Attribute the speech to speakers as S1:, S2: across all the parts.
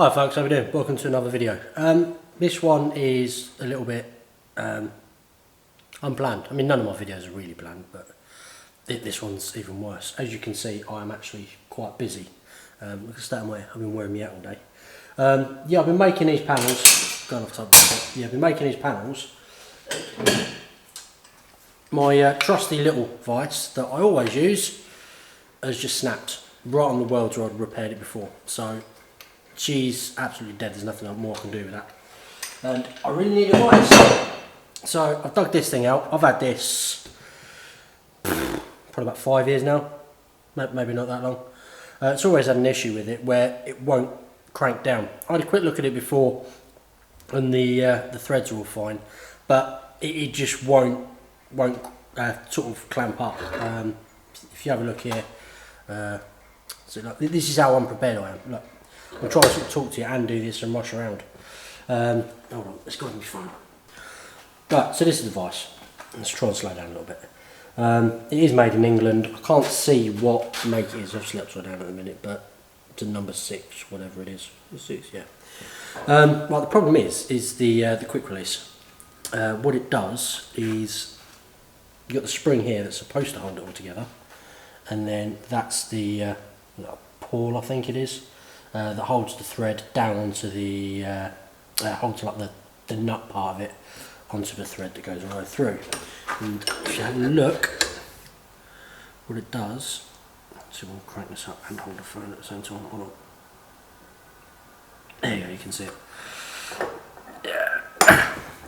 S1: Hi folks, how are we doing? Welcome to another video. This one is a little bit unplanned. I mean, none of my videos are really planned, but this one's even worse. As you can see, I am actually quite busy. Look at that way. I've been wearing me out all day. Yeah, I've been making these panels. Going off topic. Yeah, I've been making these panels. My trusty little vice that I always use has just snapped right on the welds where I'd repaired it before. So she's absolutely dead. There's nothing more I can do with that. And I really need a vice. So I've dug this thing out. I've had this probably about 5 years now. Maybe not that long. It's always had an issue with it where it won't crank down. I had a quick look at it before and the threads are all fine, but it just won't sort of clamp up. If you have a look here, so like, this is how unprepared I am. Look, I'm trying to sort of talk to you and do this and rush around. Hold on, it's got to be fun. Right, so this is the vice. Let's try and slow down a little bit. It is made in England. I can't see what make it is. I've slept upside down at the minute, but it's a number 6, whatever it is. 6, yeah. Well, the problem is the quick release. What it does is you got the spring here that's supposed to hold it all together, and then that's the pawl, I think it is, that holds the thread down onto the holds like the nut part of it onto the thread that goes right through. And if you have a look, what it does, so we'll crank this up and hold the phone at the same time. Hold on. There you go, you can see it. Yeah.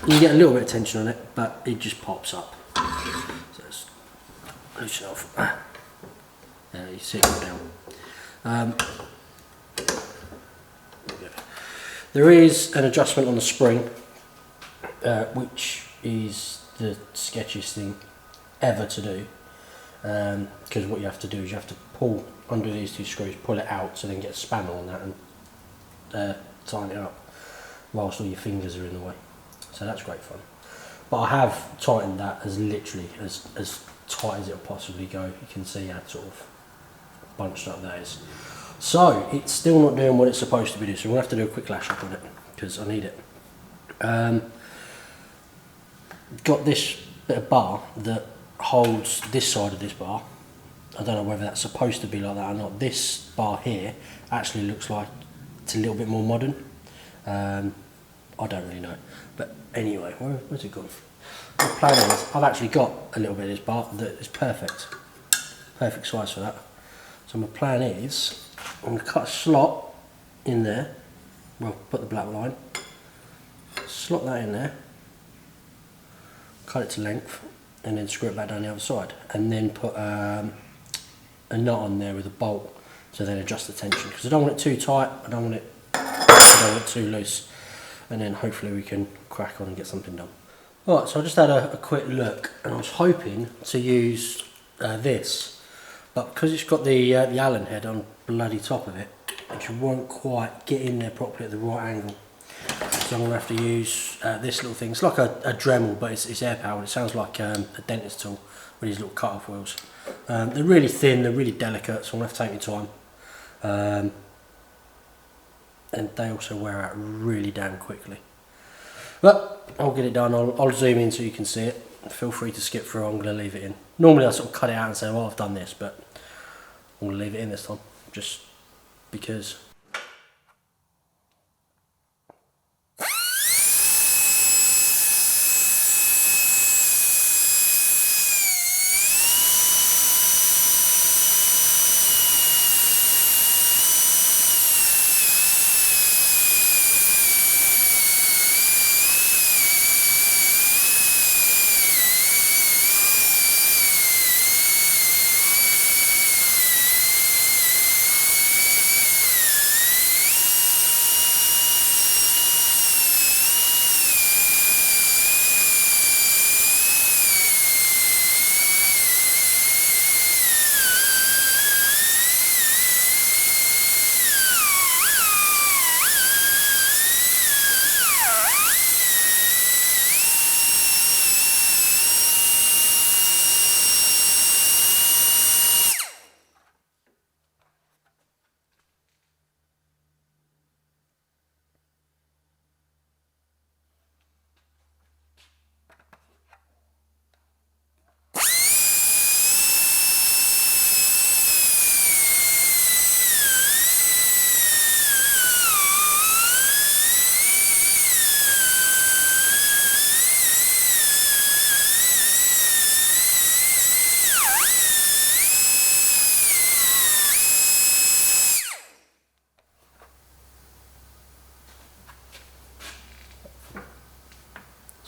S1: You get a little bit of tension on it, but it just pops up. So let's loosen it off. There, you see it go down. There is an adjustment on the spring, which is the sketchiest thing ever to do, because what you have to do is you have to pull under these 2 screws, pull it out, so then get a spanner on that and tighten it up whilst all your fingers are in the way. So that's great fun. But I have tightened that as literally as tight as it'll possibly go. You can see how sort of bunched up that is. So it's still not doing what it's supposed to be doing, so we're going to have to do a quick lash up on it because I need it. Got this bit of bar that holds this side of this bar. I don't know whether that's supposed to be like that or not. This bar here actually looks like it's a little bit more modern. I don't really know, but anyway, where's it gone? My plan is I've actually got a little bit of this bar that is perfect size for that. So my plan is I'm going to cut a slot in there. Well, put the black line, slot that in there, cut it to length, and then screw it back down the other side, and then put a nut on there with a bolt, so then adjust the tension, because I don't want it too tight, I don't want it too loose, and then hopefully we can crack on and get something done. Alright, so I just had a quick look, and I was hoping to use this, but because it's got the Allen head on bloody top of it, it won't quite get in there properly at the right angle. So I'm going to have to use this little thing. It's like a Dremel, but it's air powered. It sounds like a dentist tool with these little cut off wheels. They're really thin, they're really delicate, so I'm going to have to take my time. And they also wear out really damn quickly. But I'll get it done. I'll zoom in so you can see it. Feel free to skip through. I'm going to leave it in. Normally I sort of cut it out and say, well, I've done this, but I'm going to leave it in this time, just because.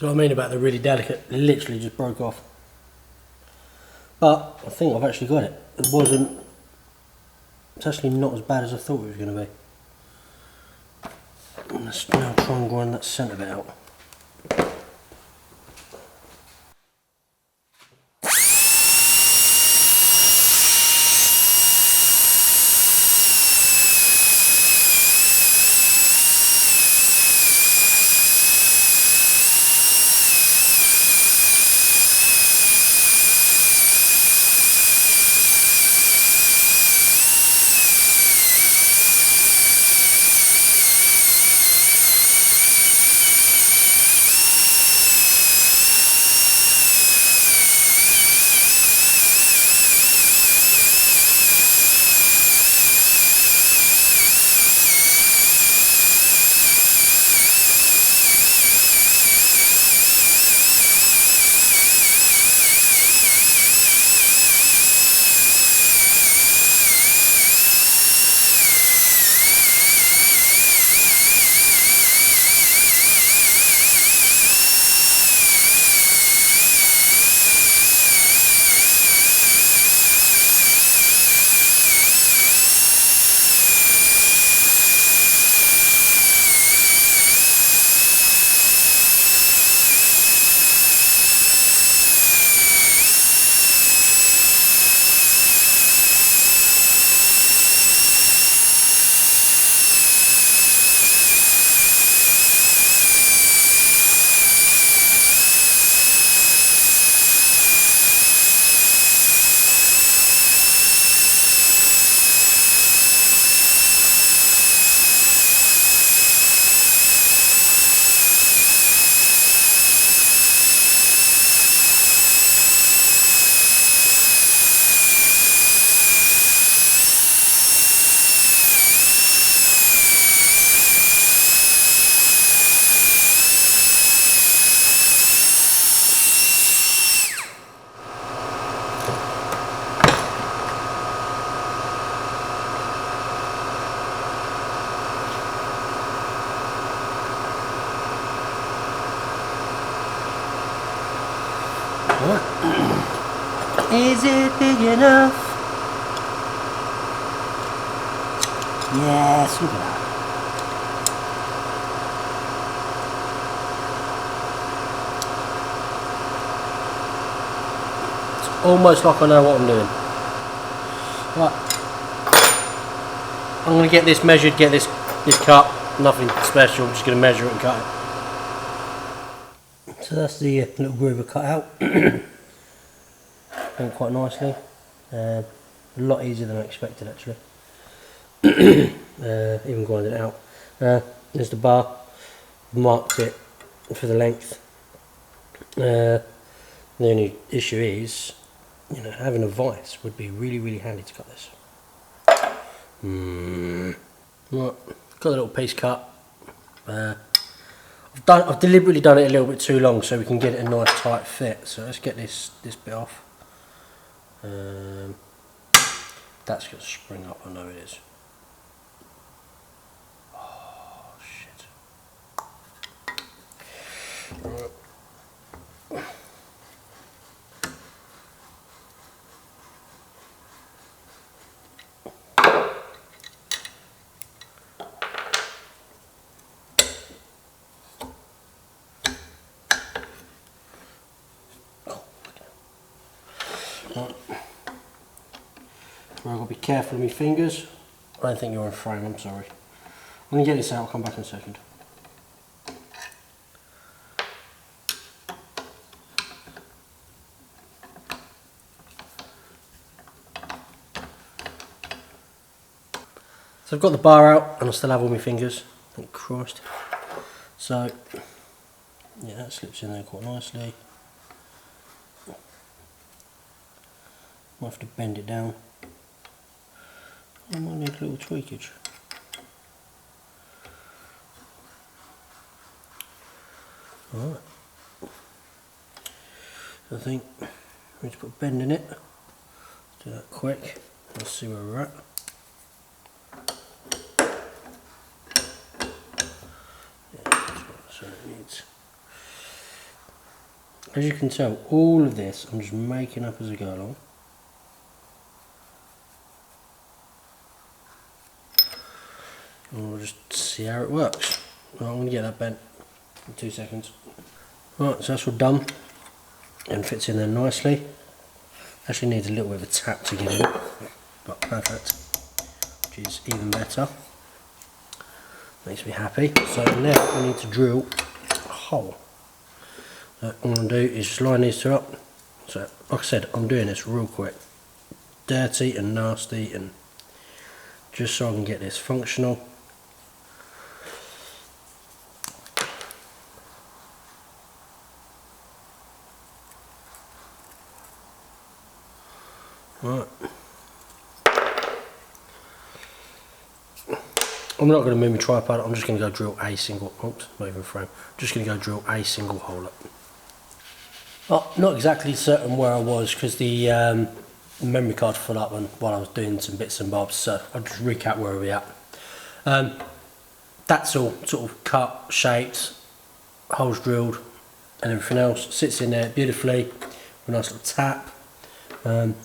S1: So what I mean about the really delicate, it literally just broke off. But I think I've actually got it. It's actually not as bad as I thought it was going to be. Let's now try and grind that centre bit out. Is it big enough? Yes, look at that. It's almost like I know what I'm doing. Right. I'm going to get this measured, get this cut. Nothing special, I'm just going to measure it and cut it. So that's the little groover cut out. Went quite nicely. A lot easier than I expected actually. Even grinding it out. There's the bar. Marked it for the length. The only issue is, you know, having a vise would be really handy to cut this. Right, got a little piece cut. I've deliberately done it a little bit too long so we can get it a nice tight fit. So let's get this bit off. That's going to spring up, I know it is. Oh shit. Right. I've got to be careful of my fingers. I don't think you're in frame, I'm sorry. I'm going to get this out, I'll come back in a second. So I've got the bar out and I still have all my fingers, thank Christ. So, yeah, that slips in there quite nicely. Might have to bend it down. I might need a little tweakage. Alright. I think we need to put a bend in it. Do that quick. Let's see where we're at. Yeah, that's what it needs. As you can tell, all of this I'm just making up as I go along. And we'll just see how it works. Right, I'm going to get that bent in 2 seconds. Right, so that's all done and fits in there nicely. Actually needs a little bit of a tap to get in, but perfect, which is even better. Makes me happy. So now we need to drill a hole. So what I'm going to do is just line these two up. So like I said, I'm doing this real quick. Dirty and nasty, and just so I can get this functional. Right. I'm not going to move my tripod, I'm just going to go drill a single, oops, not even frame, just going to go drill a single hole up. Well, not exactly certain where I was because the memory card full up while I was doing some bits and bobs, so I'll just recap where we're at. That's all sort of cut, shaped, holes drilled and everything else sits in there beautifully with a nice little tap, and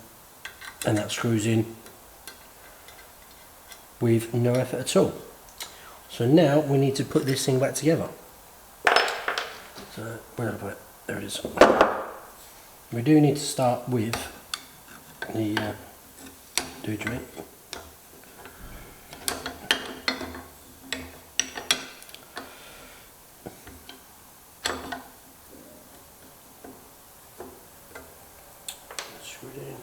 S1: that screws in with no effort at all. So now we need to put this thing back together. So where did I put it? There it is. We do need to start with the do joint. Screw it in.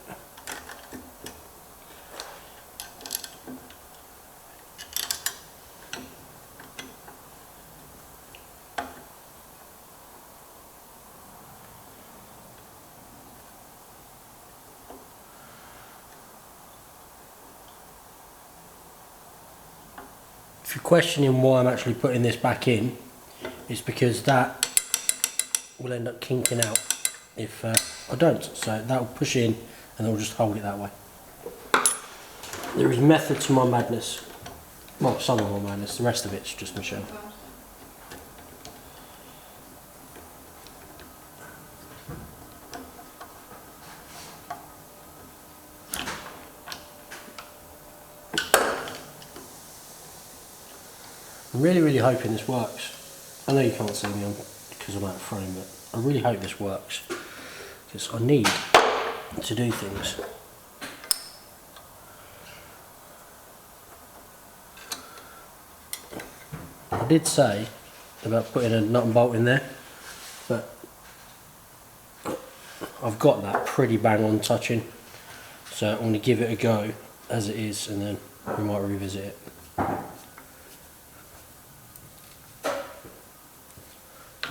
S1: If you're questioning why I'm actually putting this back in, it's because that will end up kinking out if I don't. So that will push in and it will just hold it that way. There is method to my madness. Well, some of my madness, the rest of it's just Michelle. I'm really hoping this works. I know you can't see me because I'm out of frame, but I really hope this works because I need to do things. I did say about putting a nut and bolt in there, but I've got that pretty bang on touching, so I'm going to give it a go as it is and then we might revisit it.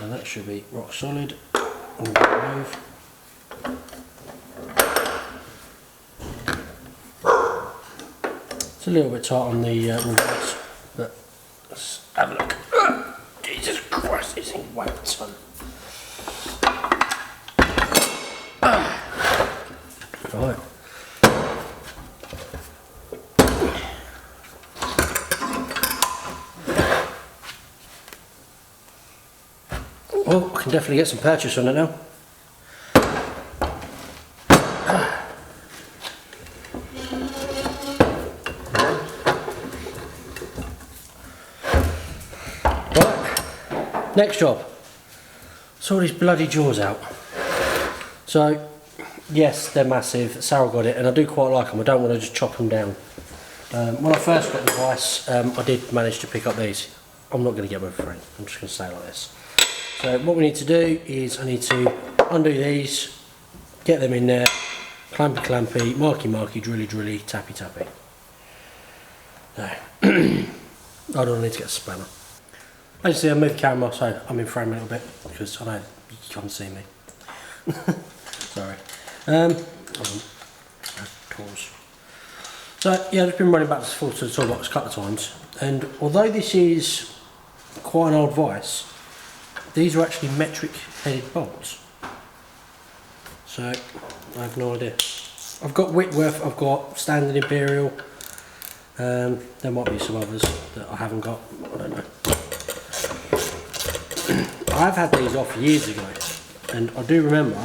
S1: And that should be rock solid. Move. It's a little bit tight on the reverse, but let's have a look. Jesus Christ, this thing weighs a ton. Right. Well, I can definitely get some purchase on it now. Right, next job. Saw these bloody jaws out. So, yes, they're massive. Sarah got it, and I do quite like them. I don't want to just chop them down. When I first got the Vice, I did manage to pick up these. I'm not going to get them for free. I'm just going to say it like this. So what we need to do is I need to undo these, get them in there, clampy, marky, drilly, tappy. No. I don't need to get a spanner. As you see, I moved the camera so I'm in frame a little bit because I know you can't see me. Sorry. Pause. So yeah, I've just been running back and forth to the toolbox a couple of times, and although this is quite an old Vice, these are actually metric headed bolts. So I have no idea. I've got Whitworth, I've got Standard Imperial, there might be some others that I haven't got, I don't know. I've had these off years ago and I do remember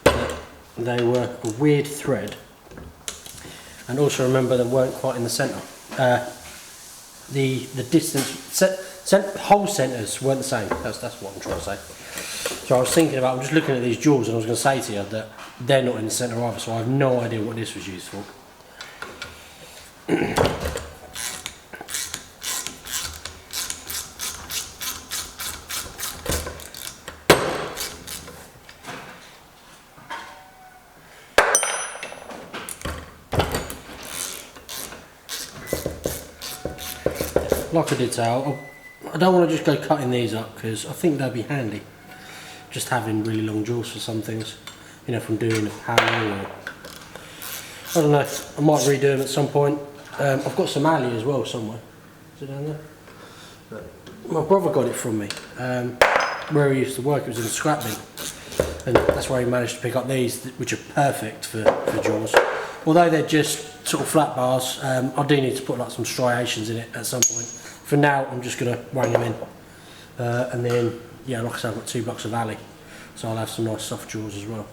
S1: that they were a weird thread, and also remember they weren't quite in the centre. The distance, hole centres weren't the same. That's what I'm trying to say. So I was thinking about, I'm just looking at these jewels, and I was going to say to you that they're not in the centre either, so I have no idea what this was used for. Like I did say, I don't want to just go cutting these up because I think they'll be handy. Just having really long jewels for some things, you know, from doing a panel or I don't know. I might redo them at some point. I've got some alley as well somewhere. Is it down there? No. My brother got it from me. Where he used to work, it was in the scrap bin, and that's where he managed to pick up these, which are perfect for jewels. Although they're just sort of flat bars, I do need to put like some striations in it at some point. For now, I'm just going to wang them in, and then yeah, like I said, I've got 2 blocks of alley, so I'll have some nice soft jewels as well.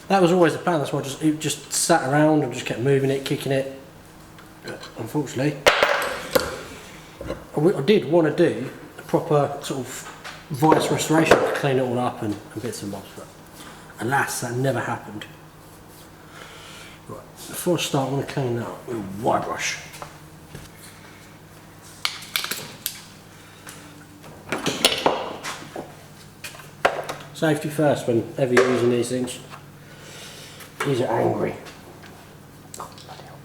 S1: That was always the plan. That's why it just sat around and just kept moving it, kicking it. But unfortunately, I did want to do a proper sort of vice restoration to clean it all up and bits and bobs, but alas, that never happened. Right, before I start, I'm going to clean that up with a wire brush. Safety first whenever you're using these things. These are angry. Oh, bloody hell.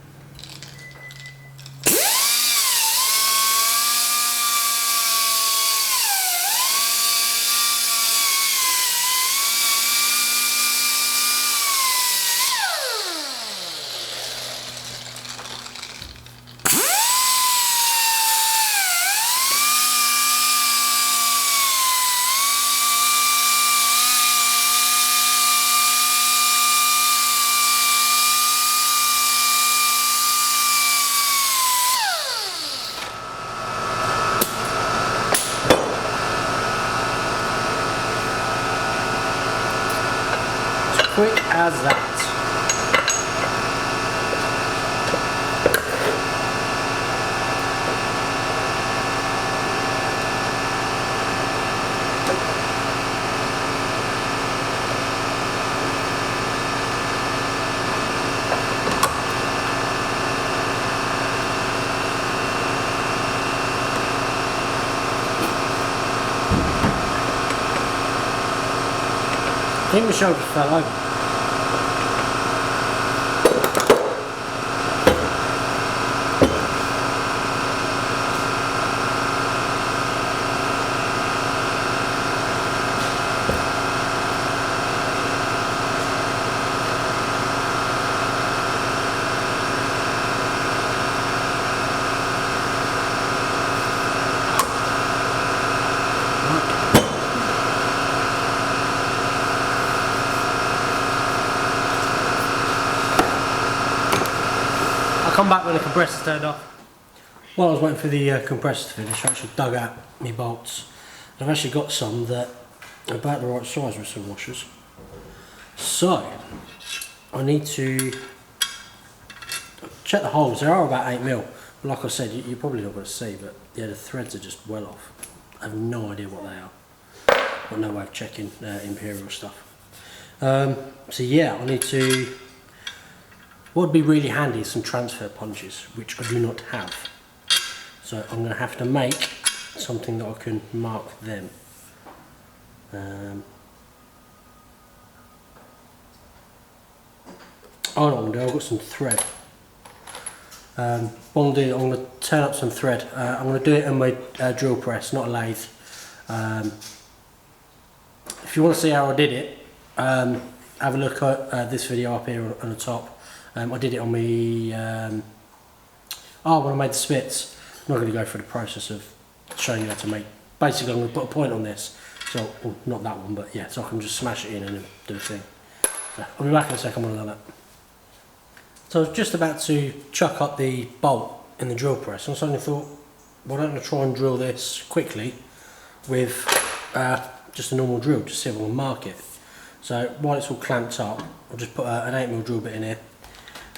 S1: Quick as that. I think the shoulder fell over. Come back when the compressor's turned off. While I was waiting for the compressor to finish, I actually dug out my bolts. I've actually got some that are about the right size with some washers. So, I need to check the holes. They are about 8mm. But like I said, you're probably not going to see, but yeah, the threads are just well off. I have no idea what they are. Got no way of checking imperial stuff. So yeah, I need to... What would be really handy is some transfer punches, which I do not have. So I'm going to have to make something that I can mark them. Oh no, I'm going to do, I've got some thread. What I'm going to do, I'm going to turn up some thread. I'm going to do it on my drill press, not a lathe. If you want to see how I did it, have a look at this video up here on the top. I did it on me, when I made the spits. I'm not going to go through the process of showing you how to make. Basically I'm going to put a point on this, so, well, not that one, but yeah, so I can just smash it in and do the thing. I'll be back in a second when I've done that. So I was just about to chuck up the bolt in the drill press, and I suddenly thought, why don't I try and drill this quickly with just a normal drill, just see if I can mark it. So while it's all clamped up, I'll just put an 8mm drill bit in here.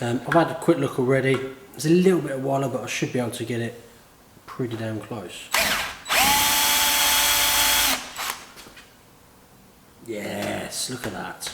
S1: I've had a quick look already. It's a little bit of wire, but I should be able to get it pretty damn close. Yes, look at that.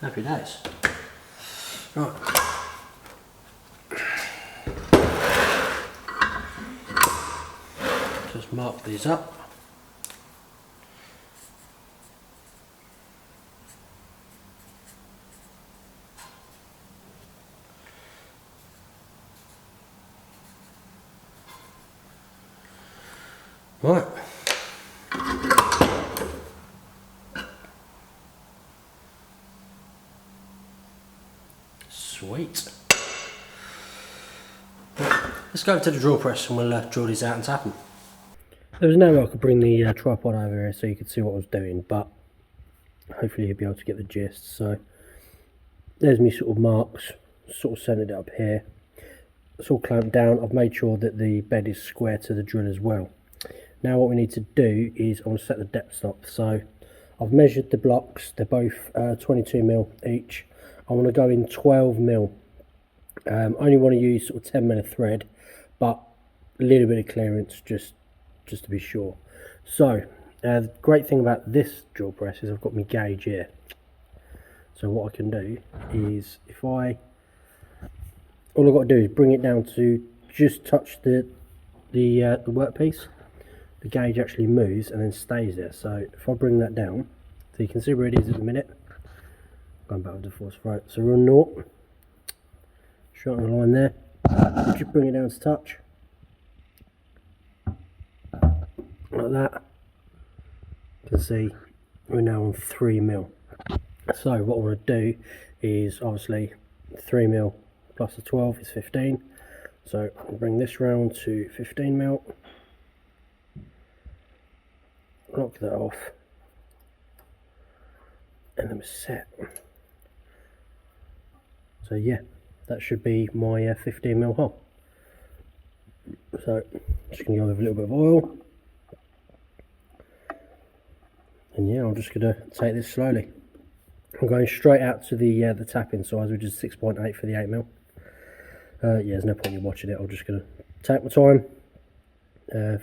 S1: Happy days. Right. Just mark these up. Right. Sweet. Let's go over to the drill press and we'll drill these out and tap them. There was no way I could bring the tripod over here so you could see what I was doing, but hopefully you'll be able to get the gist. So there's me sort of marks, sort of centered it up here. It's all clamped down. I've made sure that the bed is square to the drill as well. Now what we need to do is I want to set the depth stop. So I've measured the blocks, they're both 22mm each. I want to go in 12mm. Only want to use sort of 10mm of thread, but a little bit of clearance just to be sure. So the great thing about this drill press is I've got my gauge here. So what I can do is all I've got to do is bring it down to just touch the workpiece. The gauge actually moves and then stays there. So if I bring that down, so you can see where it is at the minute. Going back with the force throat. So we're on 0. Short on the line there. Just bring it down to touch. Like that. You can see we're now on 3mm. So what I want to do is obviously 3mm plus the 12 is 15. So I'll bring this round to 15mm. Lock that off. And then we're set. So yeah, that should be my 15mm hole. So just going to go with a little bit of oil. And yeah, I'm just going to take this slowly. I'm going straight out to the tapping size, which is 6.8 for the 8mm. Yeah, there's no point in watching it. I'm just going to take my time,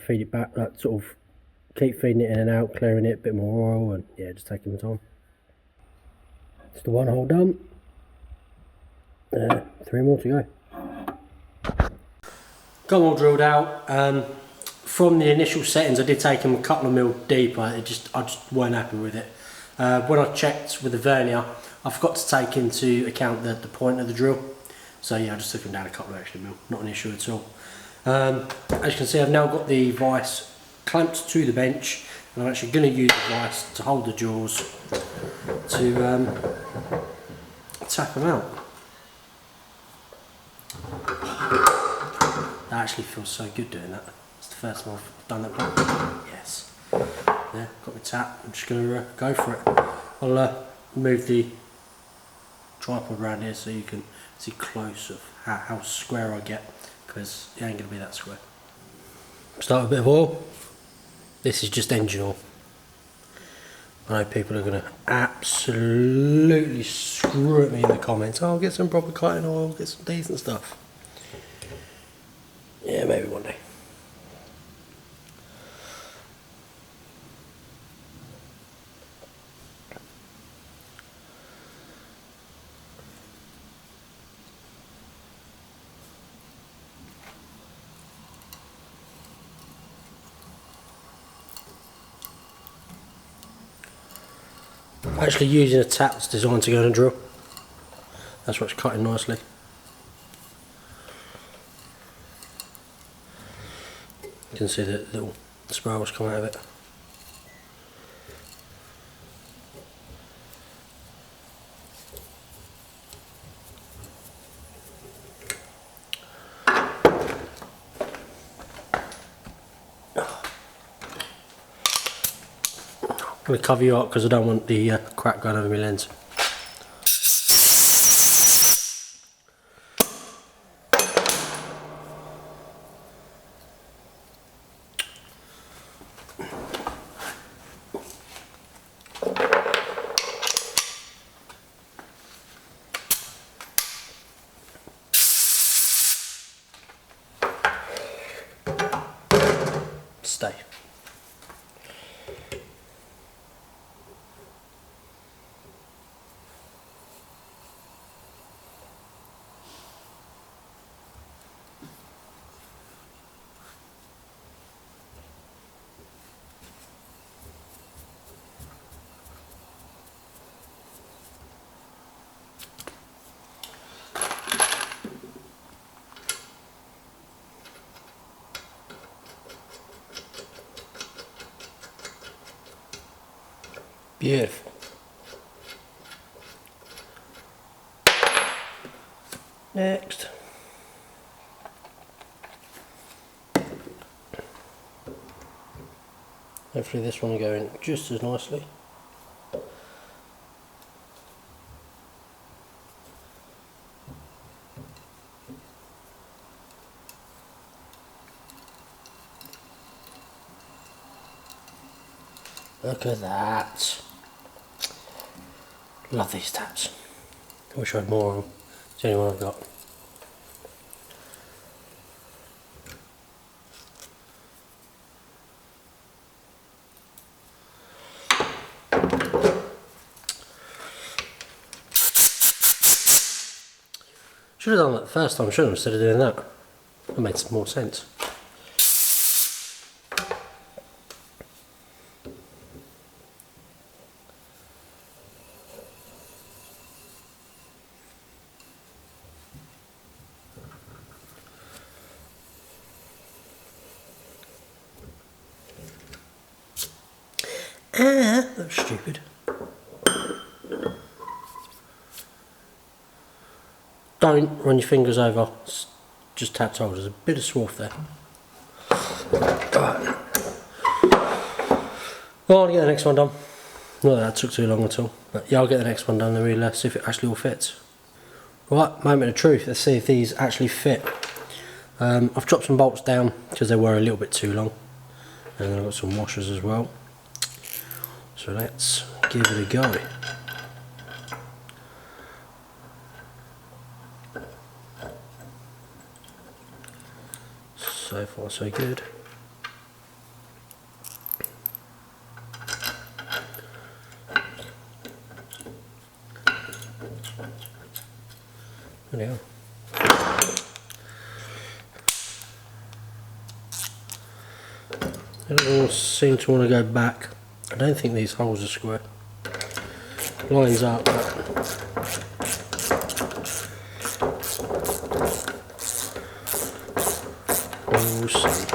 S1: feed it back, sort of keep feeding it in and out, clearing it, a bit more oil, and yeah, just taking my time. It's the one hole done. 3 more to go. Got them all drilled out. From the initial settings, I did take them a couple of mil deeper. I just weren't happy with it. When I checked with the vernier, I forgot to take into account the point of the drill. So yeah, I just took them down a couple of extra mil. Not an issue at all. As you can see, I've now got the vice clamped to the bench, and I'm actually going to use the vice to hold the jaws to tap them out. That actually feels so good doing that. It's the first time I've done that properly. Yes. Yeah, got my tap. I'm just going to go for it. I'll move the tripod around here so you can see close of how square I get, because it ain't going to be that square. Start with a bit of oil. This is just engine oil. I know people are going to absolutely screw at me in the comments. Oh, get some proper cutting oil, get some decent stuff. Yeah, maybe one day. I'm actually using a tap that's designed to go in a drill. That's what's cutting nicely. You can see the little spirals come out of it. I'm going to cover you up because I don't want the crack going over my lens. Stay. Beautiful. Next. Hopefully this one will go in just as nicely. Look at that. Love these tabs. I wish I had more of them. It's the only one I've got. Should have done that the first time, shouldn't I, instead of doing that? That made some more sense. That was stupid. Don't run your fingers over, just tap hold. There's a bit of swarf there. Right. Well, I'll get the next one done. Not that took too long at all, but yeah, I'll get the next one done and we'll see if it actually all fits. Right, moment of truth. Let's see if these actually fit. I've dropped some bolts down because they were a little bit too long, and then I've got some washers as well. So let's give it a go. So far so good. There we go. They don't all seem to want to go back. I don't think these holes are square. Lines up. We'll see.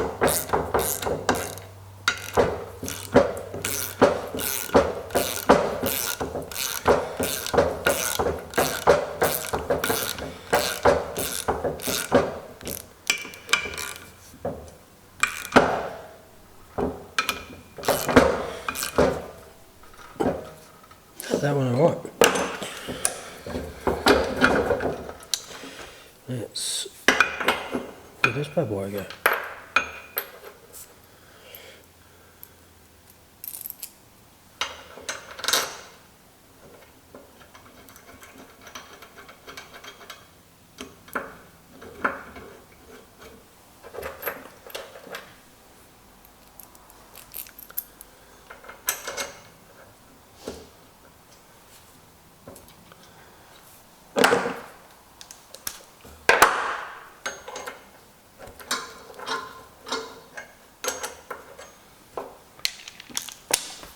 S1: That one alright. Let's where this bad boy go?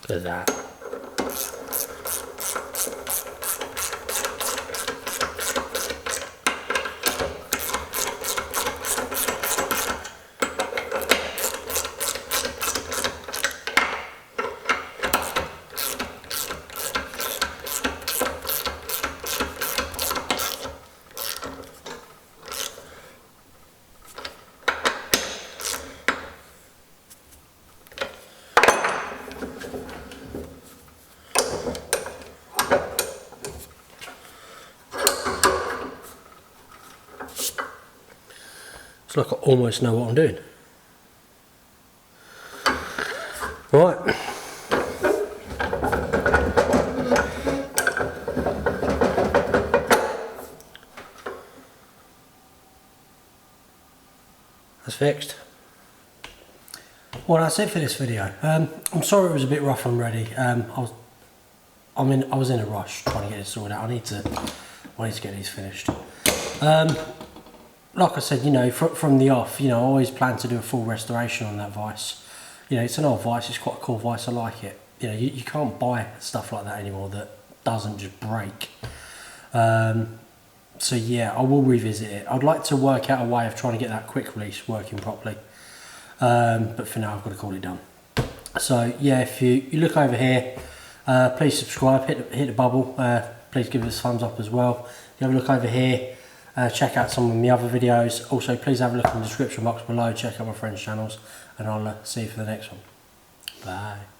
S1: Look at that. It's like I almost know what I'm doing. Right. That's fixed. Well, that's it for this video. I'm sorry it was a bit rough and ready. I was in a rush trying to get it sorted out. I need to get these finished. Like I said, you know, from the off, you know, I always plan to do a full restoration on that Vice. You know, it's an old Vice, it's quite a cool Vice, I like it. You know, you can't buy stuff like that anymore that doesn't just break. So yeah, I will revisit it. I'd like to work out a way of trying to get that quick release working properly. But for now, I've got to call it done. So yeah, if you look over here, please subscribe, hit the bubble, please give us a thumbs up as well. If you have a look over here, check out some of my other videos. Also, please have a look in the description box below, check out my friends' channels, and I'll see you for the next one. Bye.